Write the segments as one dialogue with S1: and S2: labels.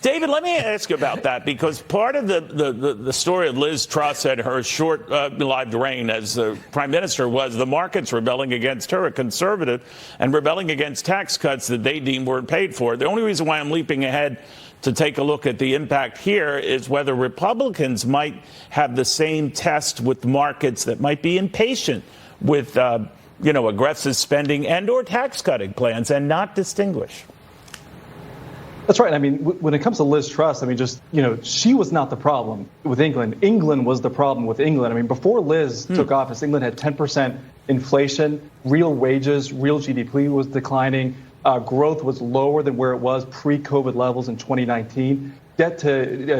S1: David, let me ask you about that, because part of the story of Liz Truss and her short-lived reign as the prime minister was the markets rebelling against her, a conservative, and rebelling against tax cuts that they deemed weren't paid for. The only reason why I'm leaping ahead to take a look at the impact here is whether Republicans might have the same test with markets that might be impatient with, aggressive spending and or tax cutting plans and not distinguish.
S2: That's right. I mean, when it comes to Liz Truss, I mean, she was not the problem with England. England was the problem with England. I mean, before Liz took office, England had 10% inflation, real wages, real GDP was declining. Growth was lower than where it was pre-COVID levels in 2019. Debt to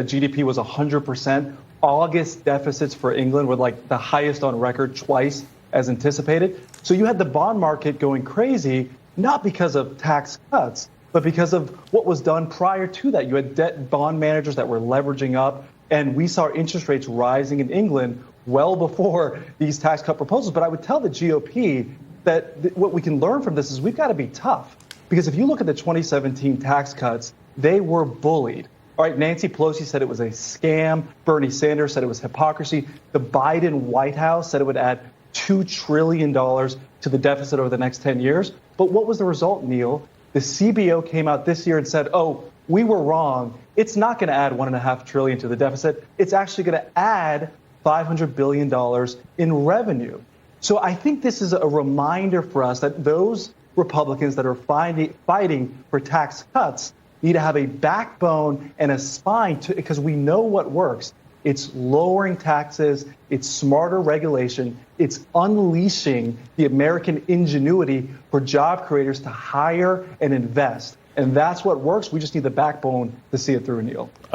S2: GDP was 100%. August deficits for England were like the highest on record, twice as anticipated. So you had the bond market going crazy, not because of tax cuts, but because of what was done prior to that. You had debt bond managers that were leveraging up, and we saw interest rates rising in England well before these tax cut proposals. But I would tell the GOP that what we can learn from this is we've got to be tough. Because if you look at the 2017 tax cuts, they were bullied. All right, Nancy Pelosi said it was a scam. Bernie Sanders said it was hypocrisy. The Biden White House said it would add $2 trillion to the deficit over the next 10 years. But what was the result, Neil? The CBO came out this year and said, oh, we were wrong. It's not going to add $1.5 trillion to the deficit. It's actually going to add $500 billion in revenue. So I think this is a reminder for us that those Republicans that are fighting for tax cuts need to have a backbone and a spine, because we know what works. It's lowering taxes, it's smarter regulation, it's unleashing the American ingenuity for job creators to hire and invest. And that's what works. We just need the backbone to see it through, Neil.